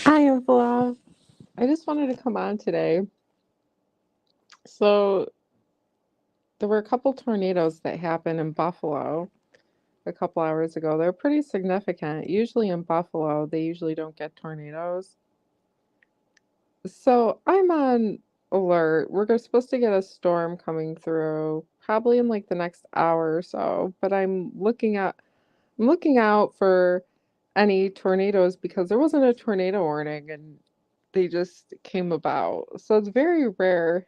Hi, Ivla. I just wanted to come on today. So, there were a couple tornadoes that happened in Buffalo a couple hours ago. They're pretty significant. Usually in Buffalo, they usually don't get tornadoes. So, I'm on alert. Supposed to get a storm coming through probably in like the next hour or so, but I'm looking out for any tornadoes because there wasn't a tornado warning and they just came about. So, it's very rare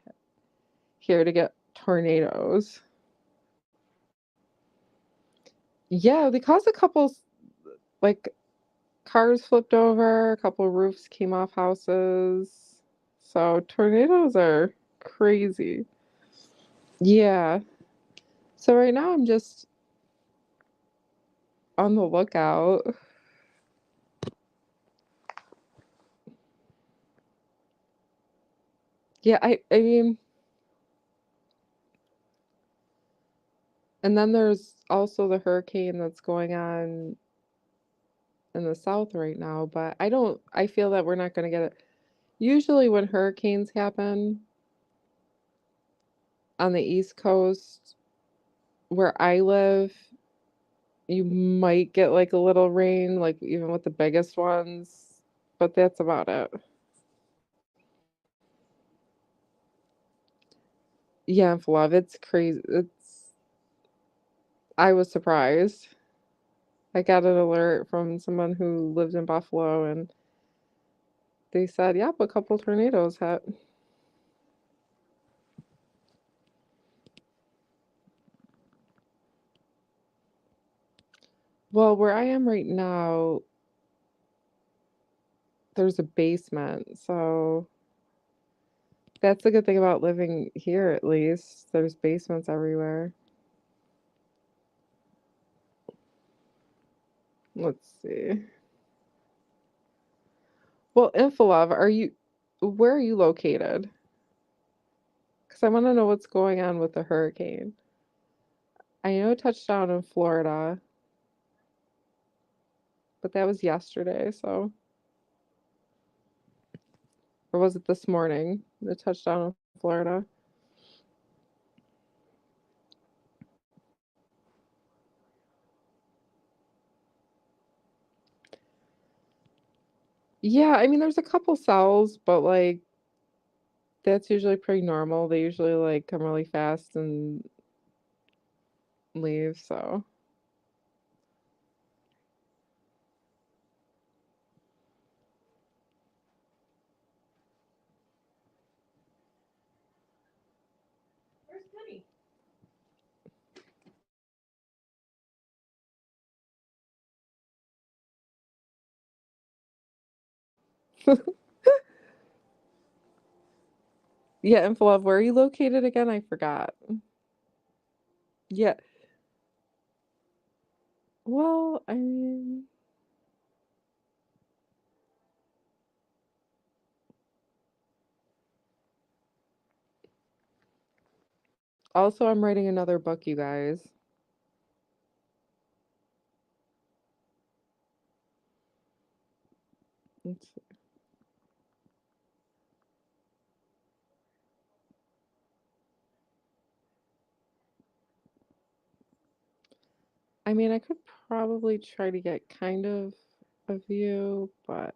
here to get tornadoes. Yeah, they caused a couple like cars flipped over, a couple roofs came off houses. So tornadoes are crazy. Yeah. So right now I'm just on the lookout. Yeah, I mean, and then there's also the hurricane that's going on in the south right now, but I feel that we're not going to get it. Usually when hurricanes happen on the East Coast where I live, you might get like a little rain, like even with the biggest ones, but that's about it. Yeah, in Flav, it's crazy. I was surprised. I got an alert from someone who lives in Buffalo and they said, yep, a couple tornadoes hit. Well, where I am right now, there's a basement, so that's the good thing about living here at least. There's basements everywhere. Let's see. Well, in Flav, where are you located? Because I want to know what's going on with the hurricane. I know it touched down in Florida, but that was yesterday, so or was it this morning? The touchdown in Florida. Yeah, I mean, there's a couple cells, but like that's usually pretty normal. They usually like come really fast and leave, so yeah, in Florida, where are you located again? I forgot. Yeah. Well, I mean, also I'm writing another book, you guys. Let's see. I mean, I could probably try to get kind of a view, but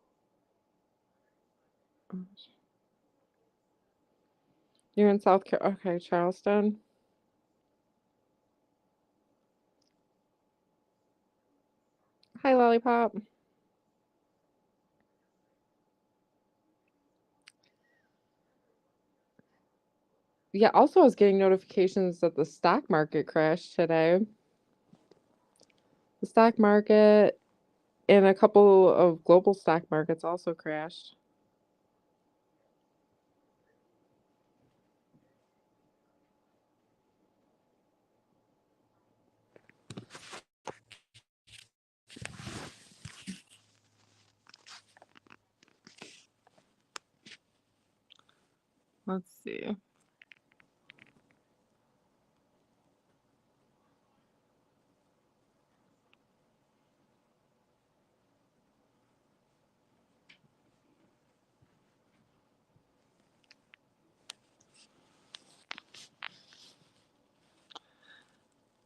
you're in South Carolina. Okay, Charleston. Hi, Lollipop. Yeah, also I was getting notifications that the stock market crashed today. The stock market and a couple of global stock markets also crashed. Let's see.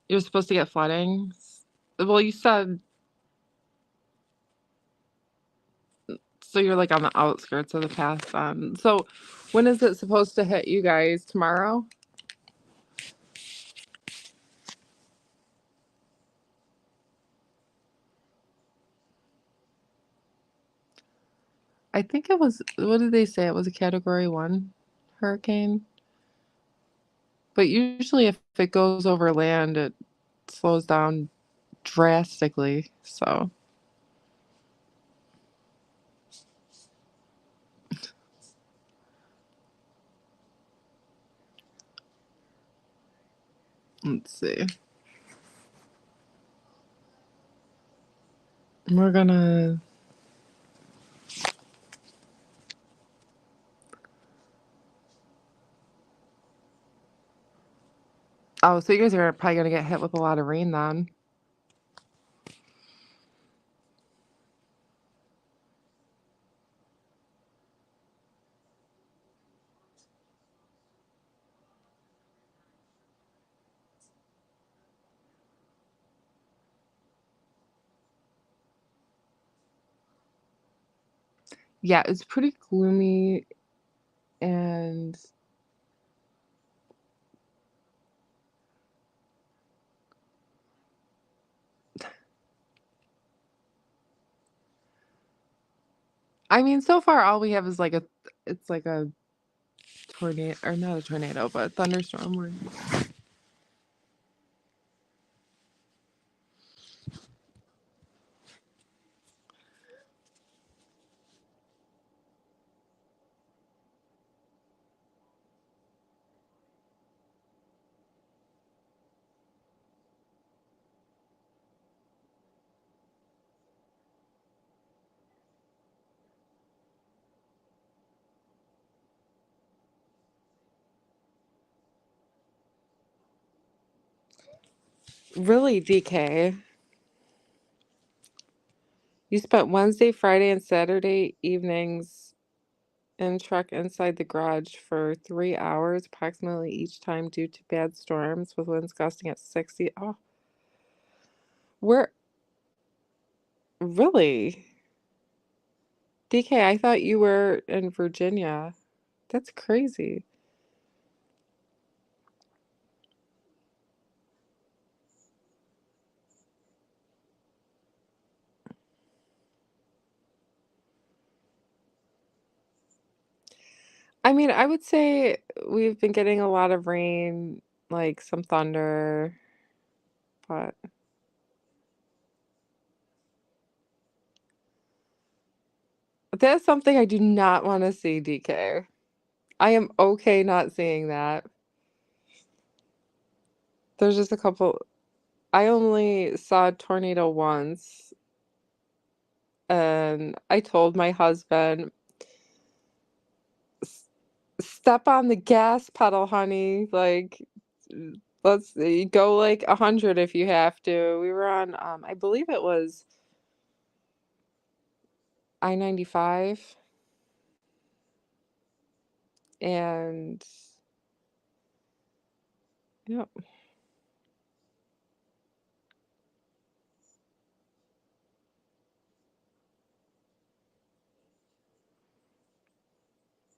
You're supposed to get flooding? Well, you said so you're like on the outskirts of the path then. So when is it supposed to hit you guys? Tomorrow? I think it was, what did they say? It was a category 1 hurricane. But usually if it goes over land, it slows down drastically. So let's see. We're gonna. Oh, so you guys are probably gonna get hit with a lot of rain then. Yeah, it's pretty gloomy and I mean, so far all we have is like it's like a tornado, or not a tornado, but a thunderstorm warning. Really, DK? You spent Wednesday, Friday, and Saturday evenings in truck inside the garage for 3 hours approximately each time due to bad storms with winds gusting at 60. Oh, where? Really? DK, I thought you were in Virginia. That's crazy. I mean, I would say we've been getting a lot of rain, like some thunder, but that's something I do not want to see, DK. I am okay not seeing that. There's just a couple. I only saw a tornado once, and I told my husband, "S- Step on the gas pedal, honey. Like, let's go like 100 if you have to." We were on, I believe it was I-95, and yeah,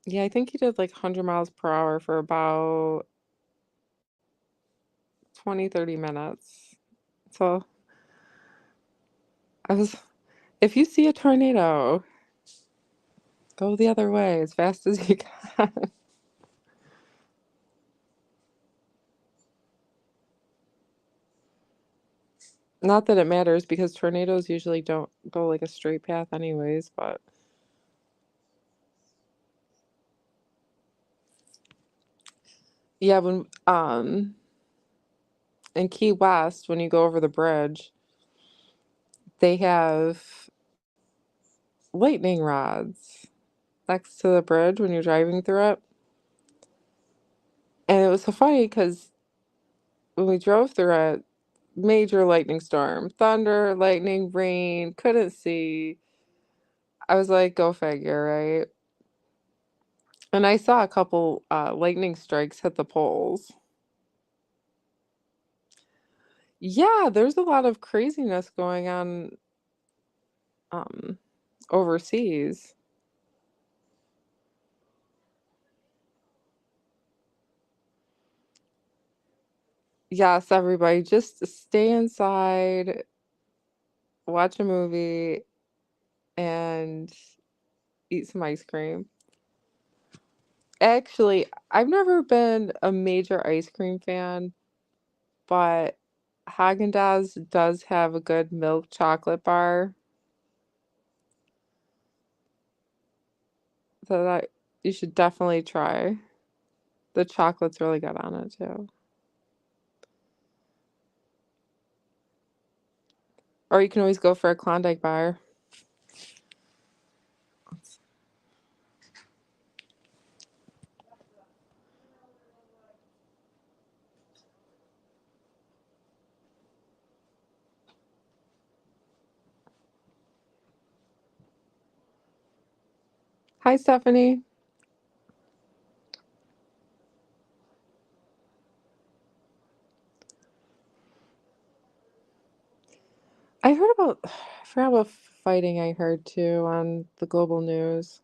yeah, I think he did like 100 miles per hour for about 20, 30 minutes. So I was, if you see a tornado, go the other way as fast as you can. Not that it matters because tornadoes usually don't go like a straight path anyways, but yeah, when in Key West, when you go over the bridge, they have lightning rods next to the bridge when you're driving through it. And it was so funny because when we drove through it, major lightning storm, thunder, lightning, rain, couldn't see. I was like, go figure, right? And I saw a couple lightning strikes hit the poles. Yeah, there's a lot of craziness going on um overseas. Yes, everybody just stay inside, watch a movie, and eat some ice cream. Actually, I've never been a major ice cream fan, but Haagen-Dazs does have a good milk chocolate bar that you should definitely try. The chocolate's really good on it too. Or you can always go for a Klondike bar. Hi, Stephanie. I heard about, I forgot what fighting I heard too on the global news.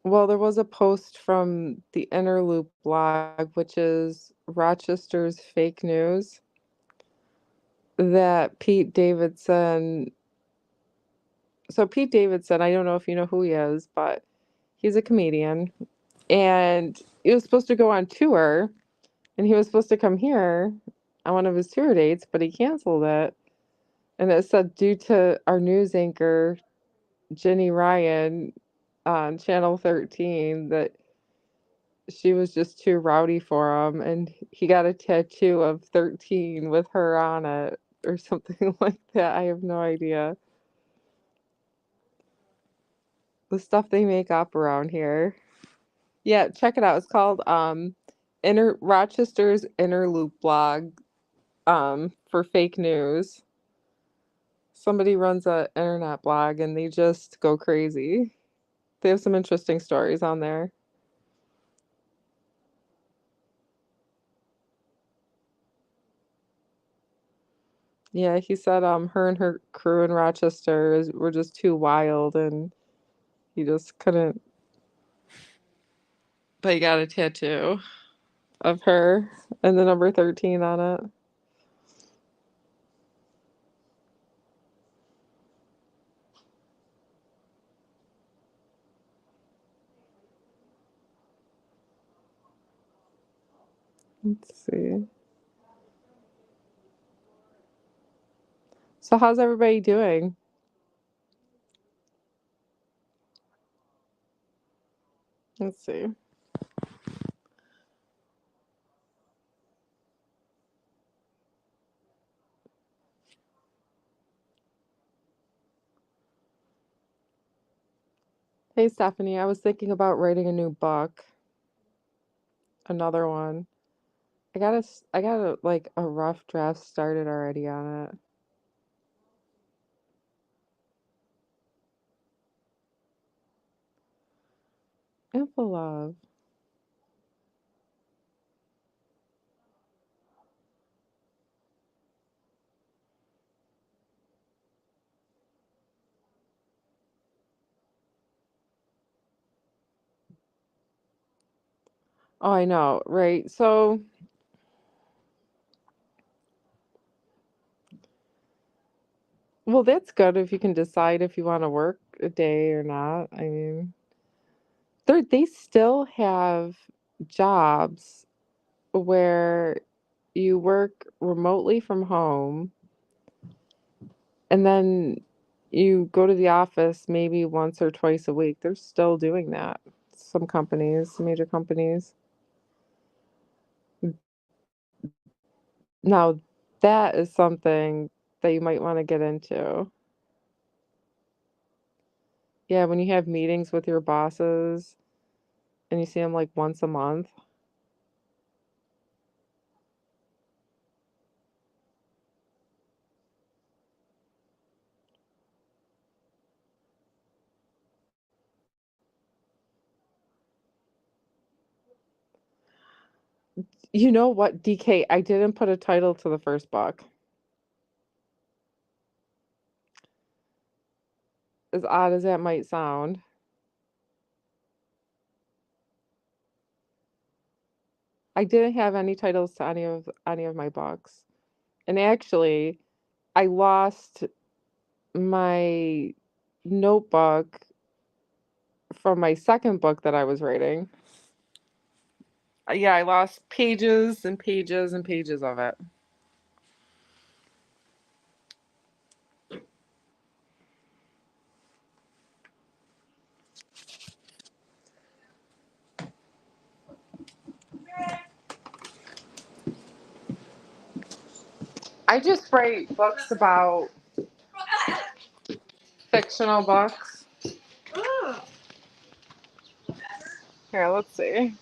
Well, there was a post from the Inner Loop blog, which is Rochester's fake news, that Pete Davidson. So, Pete Davidson, I don't know if you know who he is, but he's a comedian. And he was supposed to go on tour, and he was supposed to come here on one of his tour dates, but he canceled it. And it said due to our news anchor, Jenny Ryan, on Channel 13, that she was just too rowdy for him, and he got a tattoo of 13 with her on it or something like that. I have no idea. The stuff they make up around here. Yeah, check it out. It's called Inner Rochester's Inner Loop blog for fake news. Somebody runs a internet blog and they just go crazy. They have some interesting stories on there. Yeah, he said her and her crew in Rochester were just too wild and he just couldn't, but he got a tattoo of her and the number 13 on it. Let's see. So how's everybody doing? Let's see. Hey Stephanie, I was thinking about writing a new book, another one. I got like a rough draft started already on it. Info love. Oh, I know, right? So, well, that's good if you can decide if you want to work a day or not. I mean, they still have jobs where you work remotely from home and then you go to the office maybe once or twice a week. They're still doing that. Some companies, major companies. Now, that is something that you might want to get into. Yeah, when you have meetings with your bosses and you see them like once a month. You know what, DK? I didn't put a title to the first book. As odd as that might sound. I didn't have any titles to any of my books. And actually, I lost my notebook from my second book that I was writing. Yeah, I lost pages and pages and pages of it. I just write books about fictional books. Here, let's see.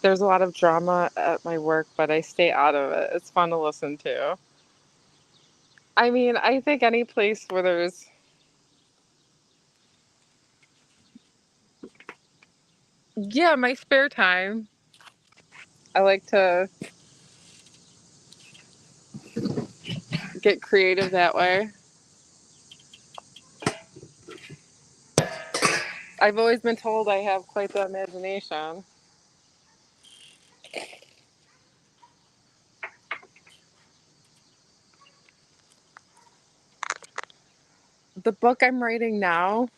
There's a lot of drama at my work, but I stay out of it. It's fun to listen to. I mean, I think any place where there's, yeah, my spare time, I like to get creative that way. I've always been told I have quite the imagination. The book I'm writing now,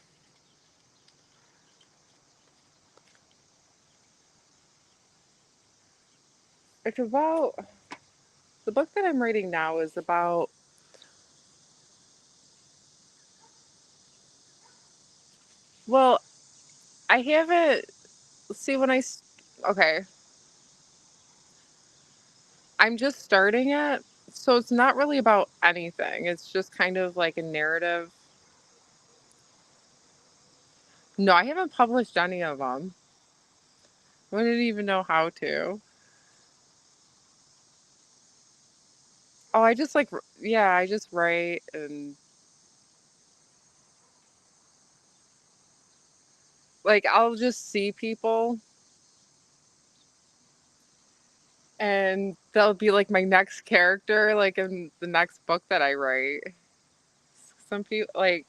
it's about, the book that I'm writing now is about, well, I haven't, see, okay, I'm just starting it. So it's not really about anything. It's just kind of like a narrative. No, I haven't published any of them. I didn't even know how to. Oh, I just like, yeah, I just write and like I'll just see people and they'll be like my next character, like in the next book that I write. Some people, like,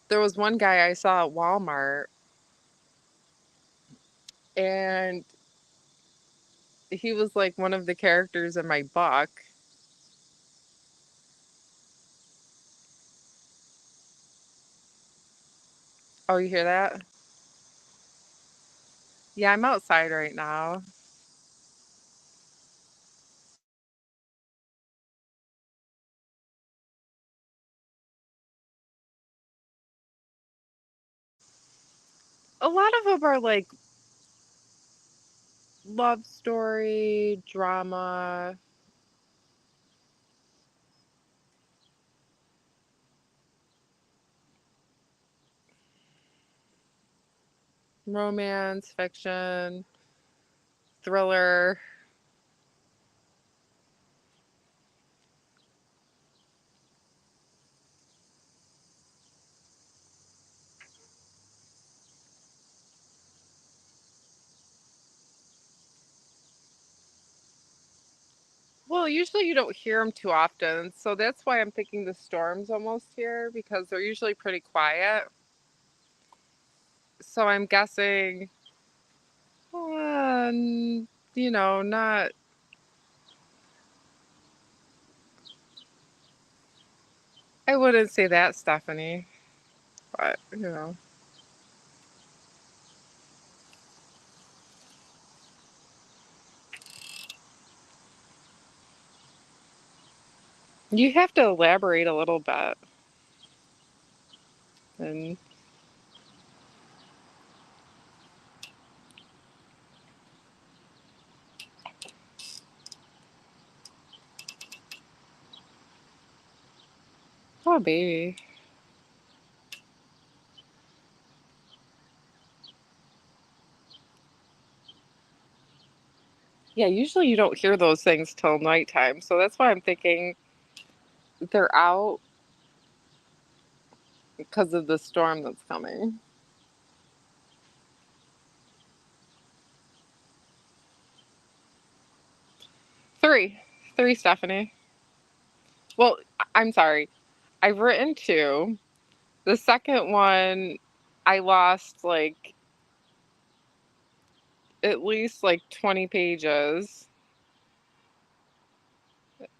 there was one guy I saw at Walmart and he was like one of the characters in my book. Oh, you hear that? Yeah, I'm outside right now. A lot of them are like love story, drama, romance, fiction, thriller. Well, usually you don't hear them too often, so that's why I'm thinking the storm's almost here because they're usually pretty quiet. So I'm guessing, not. I wouldn't say that, Stephanie, but. You have to elaborate a little bit. And oh, baby. Yeah, usually you don't hear those things till nighttime, so that's why I'm thinking they're out because of the storm that's coming. Three. Three, Stephanie. Well, I'm sorry. I've written two. The second one, I lost like at least like 20 pages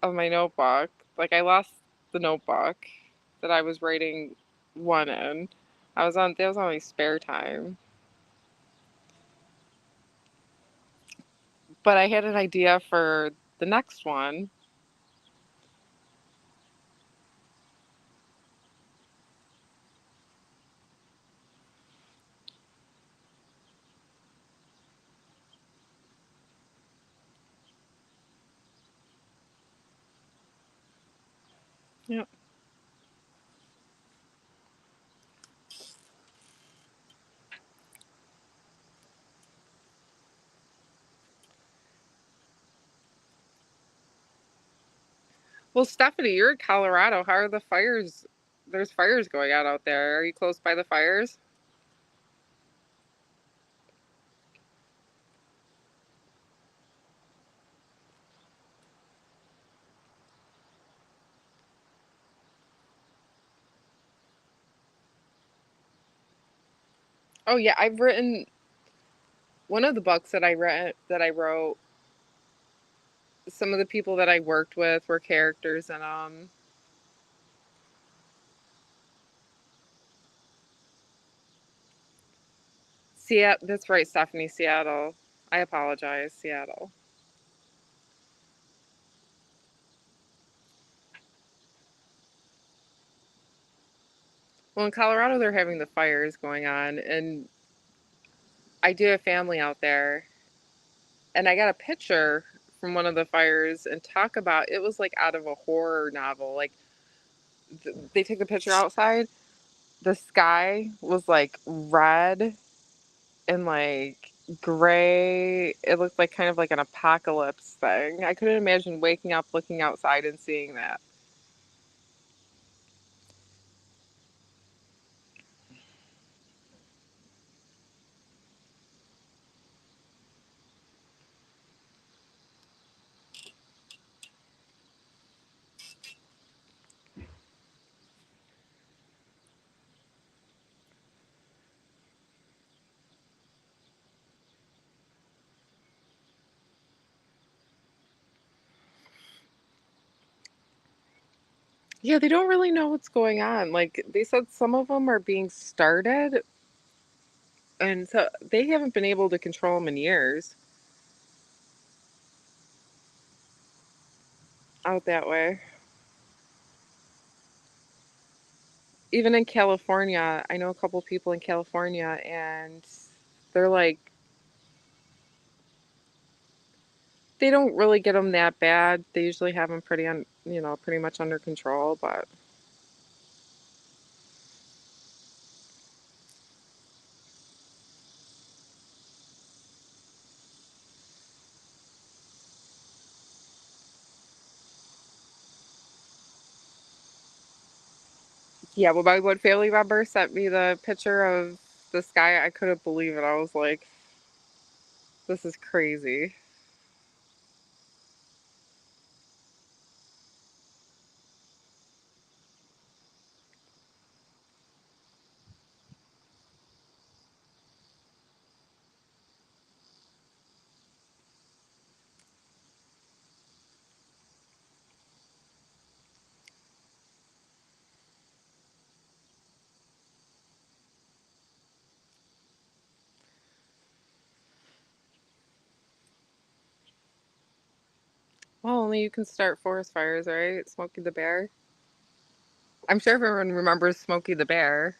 of my notebook. Like I lost the notebook that I was writing one in. That was on my spare time. But I had an idea for the next one. Yeah. Well, Stephanie, you're in Colorado. How are the fires? There's fires going on out there. Are you close by the fires? Oh yeah, I've written one of the books that I wrote. Some of the people that I worked with were characters in Seattle. That's right, Stephanie. Seattle. I apologize, Seattle. Well, in Colorado, they're having the fires going on, and I do have family out there, and I got a picture from one of the fires and talk about it was like out of a horror novel. Like they took the picture outside. The sky was like red and like gray. It looked like kind of like an apocalypse thing. I couldn't imagine waking up, looking outside, and seeing that. Yeah, they don't really know what's going on. Like they said, some of them are being started, and so they haven't been able to control them in years out that way. Even in California, I know a couple people in California, and they're like, they don't really get them that bad. They usually have them pretty much under control. But yeah, well, my one family member sent me the picture of the sky. I couldn't believe it. I was like, this is crazy. Well, only you can start forest fires, right? Smokey the Bear. I'm sure everyone remembers Smokey the Bear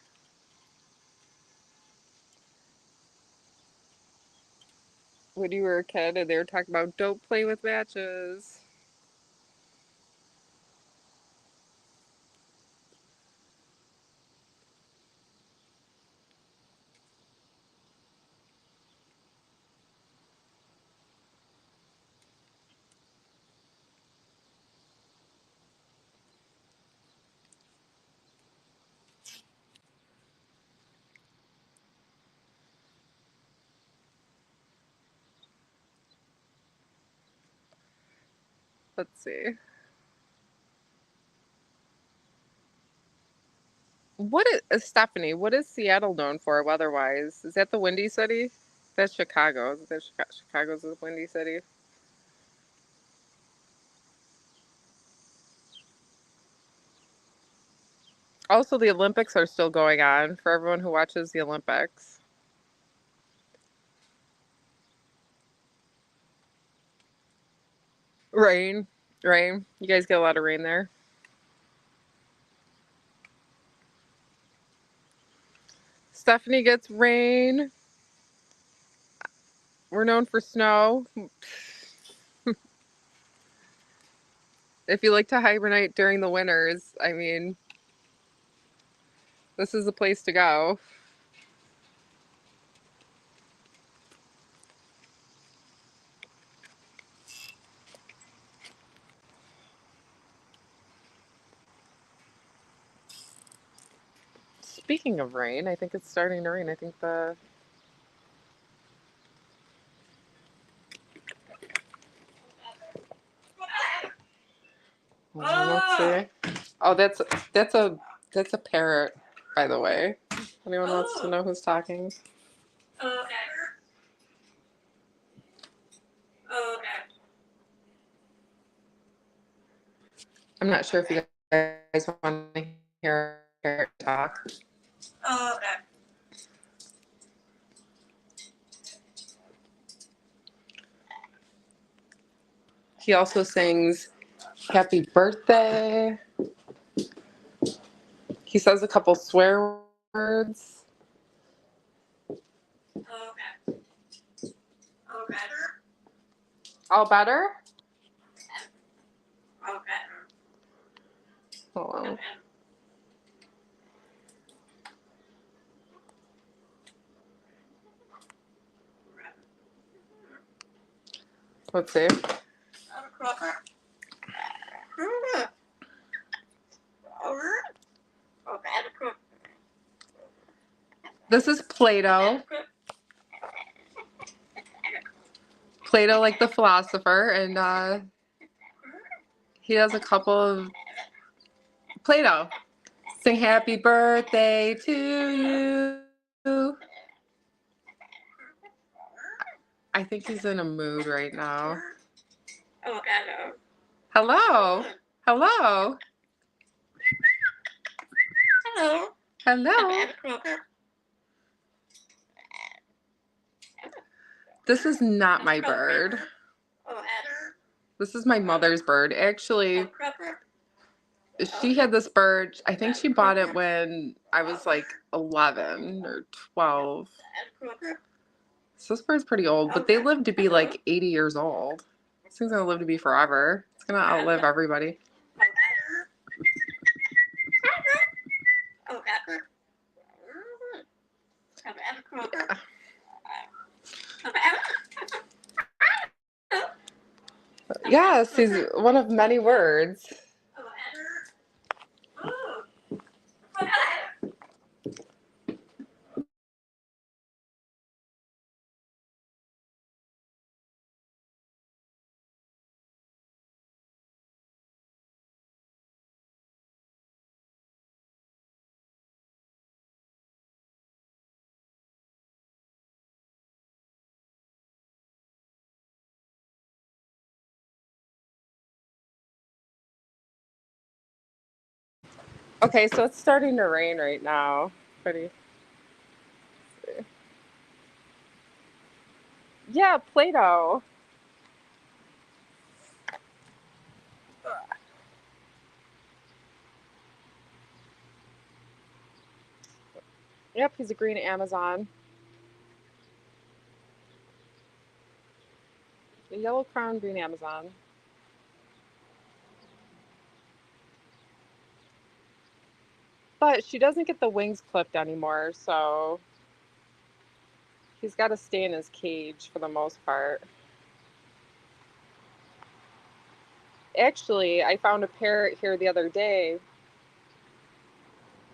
when you were a kid and they were talking about don't play with matches. Let's see. What is Stephanie? What is Seattle known for weather-wise? Is that the Windy City? That's Chicago. Is that Chicago's the Windy City? Also, the Olympics are still going on for everyone who watches the Olympics. Rain, rain. You guys get a lot of rain there. Stephanie gets rain. We're known for snow. If you like to hibernate during the winters, I mean, this is the place to go. Speaking of rain, I think it's starting to rain. I think the let's see. Oh, that's a parrot, by the way. Anyone wants to know who's talking? I'm not sure if you guys want to hear a parrot talk. He also sings "Happy Birthday." He says a couple swear words. All better? Hold on. Let's see. This is Plato. Plato, like the philosopher, and he has a couple of Plato. Sing happy birthday to you. I think he's in a mood right now. Hello. Hello. Hello. This is not my bird. This is my mother's bird. Actually, she had this bird. I think she bought it when I was like 11 or 12. So this bird's pretty old, but they live to be like 80 years old. This thing's gonna live to be forever. It's gonna outlive everybody. Yes, he's one of many words. Okay, so it's starting to rain right now. Pretty. Yeah, Plato. Yep, he's a green Amazon. A yellow crown green Amazon. But she doesn't get the wings clipped anymore, so he's got to stay in his cage for the most part. Actually, I found a parrot here the other day,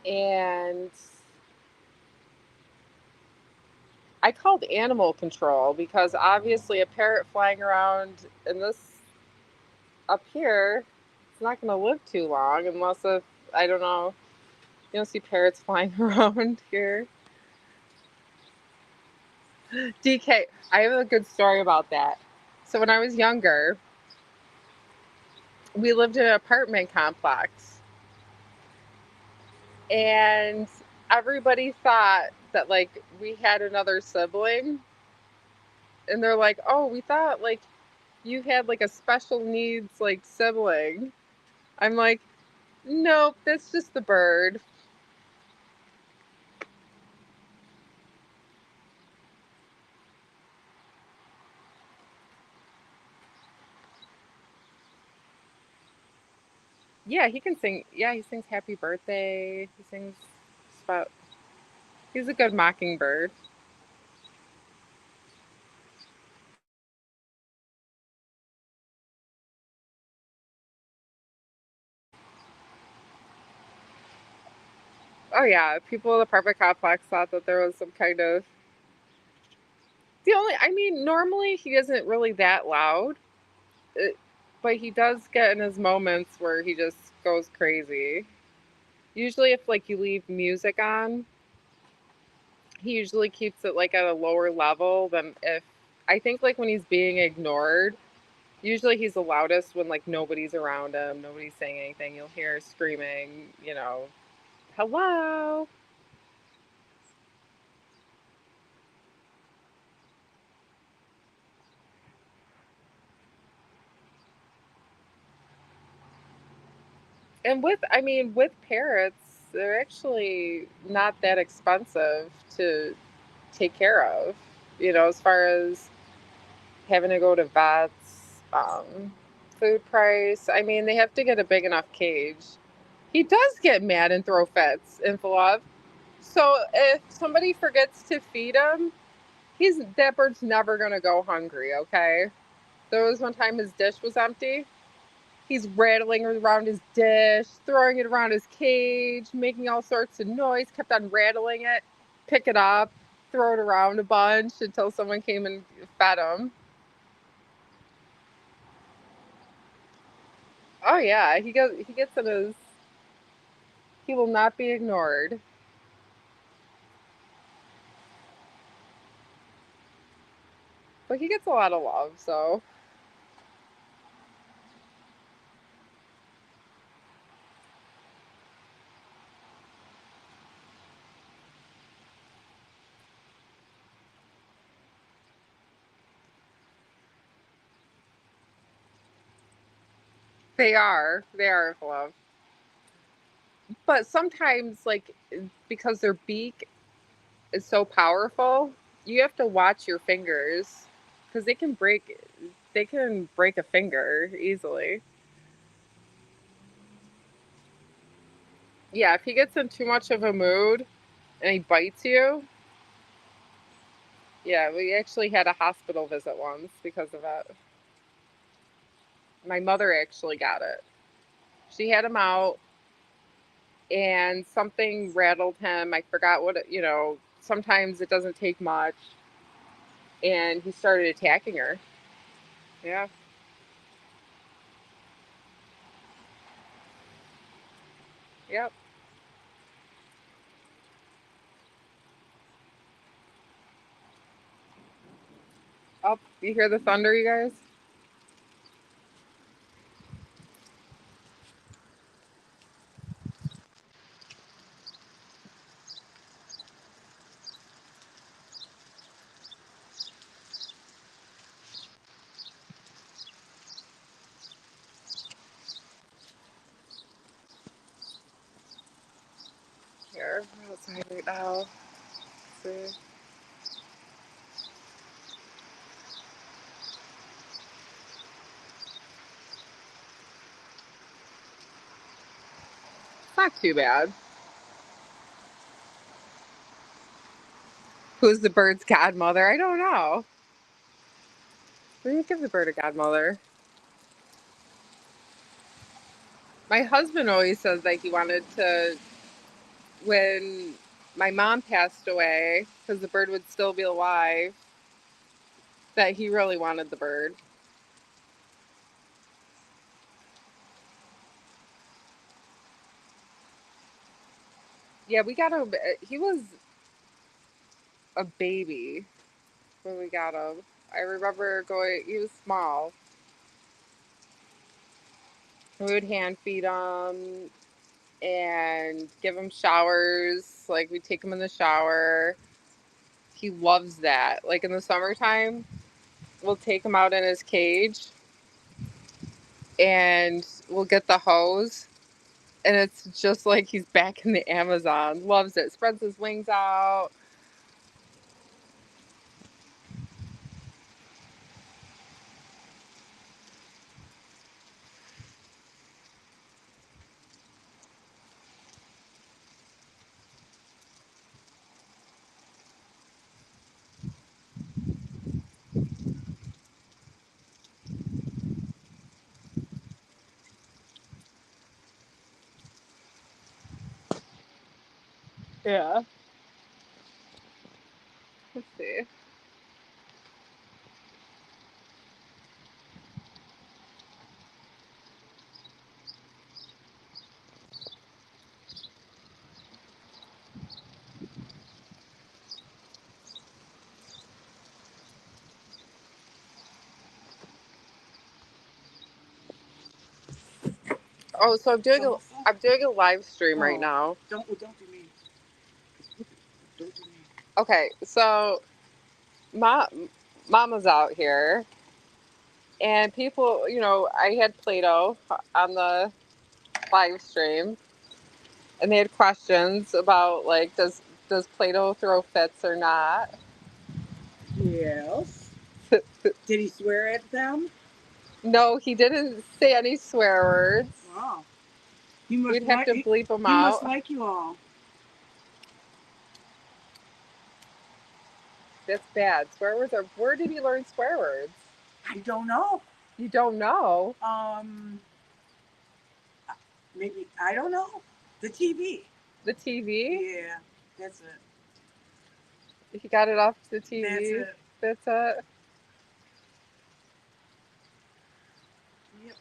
and I called animal control because obviously a parrot flying around in this up here, it's not going to live too long unless if, I don't know, you don't see parrots flying around here. DK, I have a good story about that. So when I was younger, we lived in an apartment complex, and everybody thought that like we had another sibling, and they're like, "Oh, we thought like you had like a special needs like sibling." I'm like, "Nope, that's just the bird." Yeah, he can sing. Yeah, he sings "Happy Birthday." He sings about. He's a good mockingbird. Oh yeah, people in the apartment complex thought that there was some kind of. The only, I mean, normally he isn't really that loud, it, but he does get in his moments where he just goes crazy. Usually, if like you leave music on, he usually keeps it like at a lower level than if. I think like when he's being ignored, usually he's the loudest when like nobody's around him, nobody's saying anything. You'll hear screaming, hello. And I mean, with parrots, they're actually not that expensive to take care of. As far as having to go to vets, food price. I mean, they have to get a big enough cage. He does get mad and throw fits in love. So if somebody forgets to feed him, that bird's never gonna go hungry. Okay. There was one time his dish was empty. He's rattling around his dish, throwing it around his cage, making all sorts of noise, kept on rattling it, pick it up, throw it around a bunch until someone came and fed him. Oh yeah, he gets in his he will not be ignored. But he gets a lot of love, so they are love. But sometimes like because their beak is so powerful, you have to watch your fingers because they can break a finger easily. Yeah, if he gets in too much of a mood and he bites you, yeah, we actually had a hospital visit once because of it. My mother actually got it. She had him out and something rattled him. I forgot sometimes it doesn't take much. And he started attacking her. Yeah. Yep. Oh, you hear the thunder, you guys? Here, we're outside right now. Let's see. It's not too bad. Who's the bird's godmother? I don't know. We didn't give the bird a godmother. My husband always says that he wanted to, when my mom passed away, because the bird would still be alive, that he really wanted the bird. Yeah, we got him. He was a baby when we got him. I remember going. He was small. We would hand feed him and give him showers. Like we take him in the shower. He loves that. Like in the summertime, we'll take him out in his cage and we'll get the hose and it's just like he's back in the Amazon. Loves it. Spreads his wings out. Yeah. Let's see. Oh, so I'm doing a live stream right now. Don't do me. Don't do me. Okay, so Mama's out here, and people, I had Play-Doh on the live stream, and they had questions about like, does Play-Doh throw fits or not? Yes. Did he swear at them? No, he didn't say any swear words. Wow. We'd have to bleep them He must out. like you all. That's bad. Swear words are. Where did he learn swear words? I don't know. You don't know. Maybe I don't know. The TV. The TV? Yeah, that's it. He got it off the TV. That's it. That's it. Yep.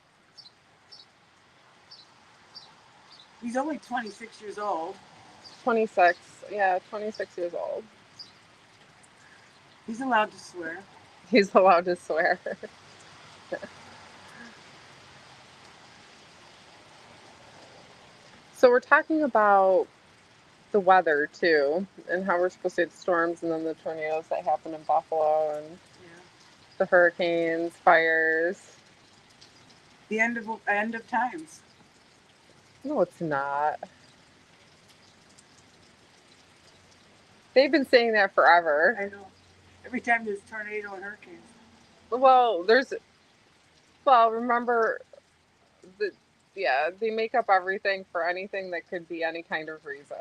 He's only 26 years old. 26. Yeah, 26 years old. He's allowed to swear. He's allowed to swear. So we're talking about the weather too, and how we're supposed to get storms and then the tornadoes that happen in Buffalo and Yeah. the hurricanes, fires. The end of times. No, it's not. They've been saying that forever. I know. Every time there's tornado and hurricanes. Well, remember the yeah, they make up everything for anything that could be any kind of reason.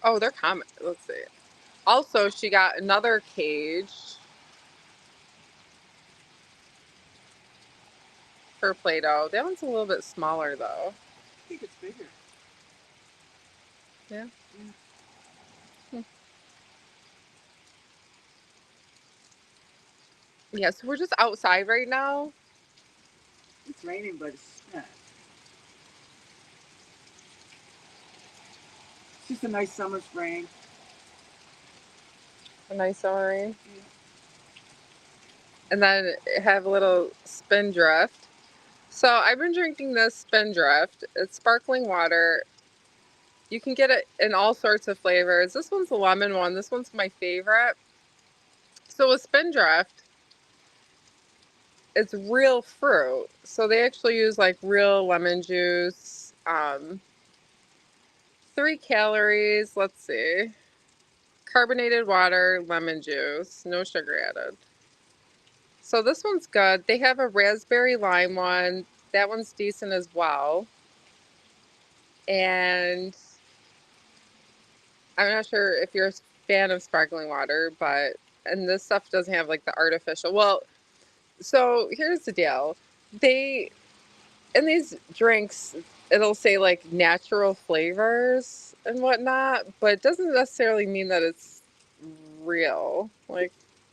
Oh, they're common. Let's see. Also, she got another cage for Play-Doh. That one's a little bit smaller though. I think it's bigger. Yeah. Hmm. Yeah, so we're just outside right now. It's raining, but it's not. It's just a nice summer spring. A nice summer rain. Yeah. And then have a little Spindrift. So I've been drinking this Spindrift. It's sparkling water. You can get it in all sorts of flavors. This one's the lemon one. This one's my favorite. So with Spindrift, it's real fruit. So they actually use like real lemon juice. 3 calories. Let's see. Carbonated water, lemon juice, no sugar added. So this one's good. They have a raspberry lime one. That one's decent as well. And I'm not sure if you're a fan of sparkling water, but and this stuff doesn't have like the artificial. Well, so here's the deal. They in these drinks, it'll say like natural flavors and whatnot, but it doesn't necessarily mean that it's real, like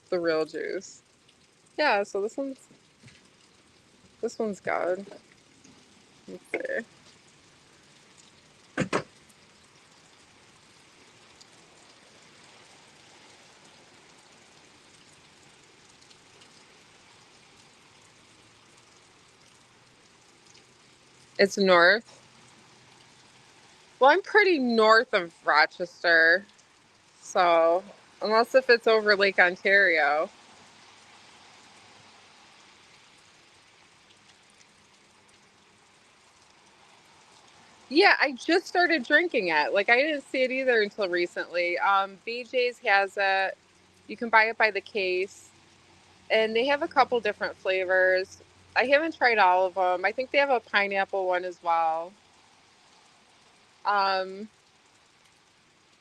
the real juice. Yeah, so this one's good. Let's see. It's north. Well, I'm pretty north of Rochester, so unless if it's over Lake Ontario. Yeah, I just started drinking it. Like I didn't see it either until recently. BJ's has it. You can buy it by the case, and they have a couple different flavors. I haven't tried all of them. I think they have a pineapple one as well. Um,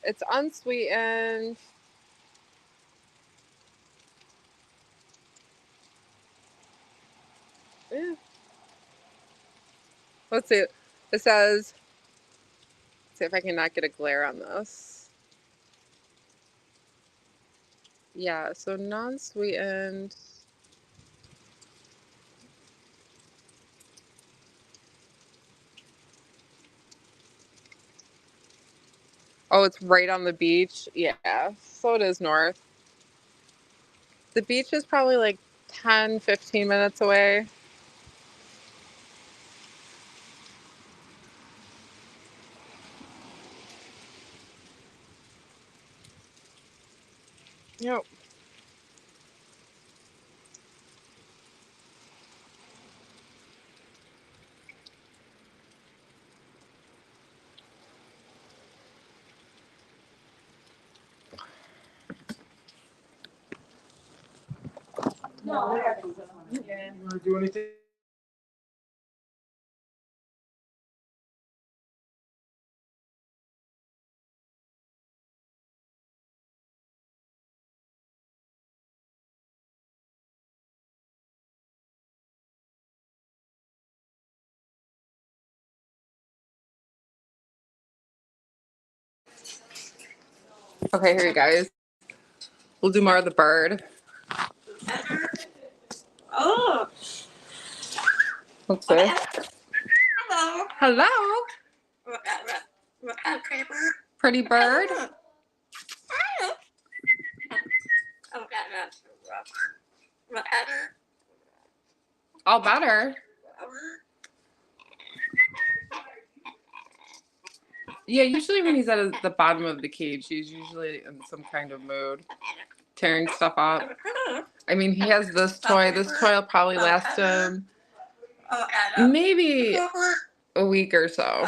it's unsweetened. Yeah. Let's see. It says, let's see if I can not get a glare on this. Yeah, so non-sweetened. Oh, it's right on the beach. Yeah, so it is north. The beach is probably like 10, 15 minutes away. Yep. No, yeah. You want to do anything? Okay, here you guys. We'll do more of the bird. Oh, Let's see. hello. Hello, pretty bird. All better. Yeah, usually when he's at the bottom of the cage, he's usually in some kind of mood, tearing stuff up. I mean, he has this toy. This toy will probably last him maybe a week or so.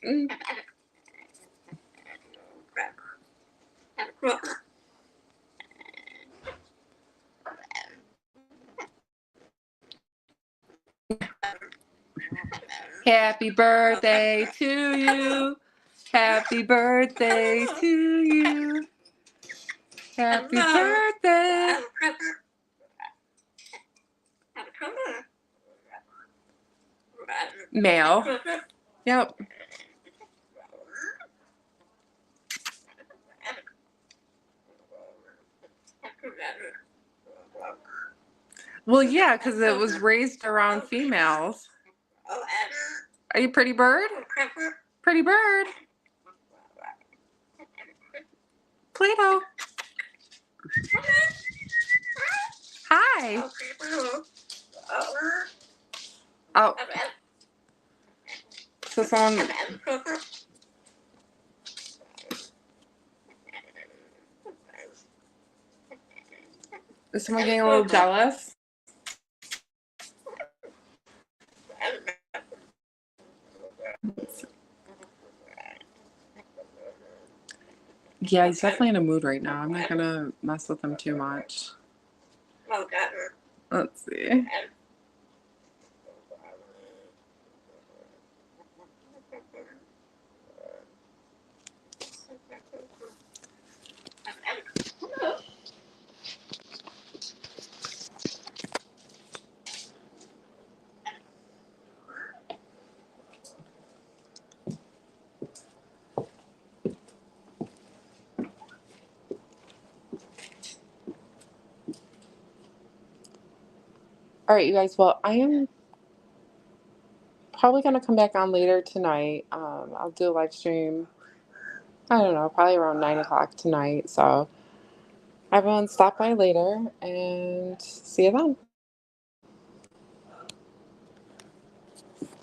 Mm. Happy birthday to you. Happy birthday to you. Happy birthday. Male. Yep. Well, yeah, because it was raised around females. Are you pretty bird? Pretty bird. Play-Doh. Hi. Oh, so someone. Is someone getting a little jealous? Yeah, he's definitely in a mood right now. I'm not gonna mess with him too much. Let's see. All right, you guys. Well, I am probably gonna come back on later tonight. I'll do a live stream. I don't know, probably around 9 o'clock tonight. So everyone, stop by later and see you then.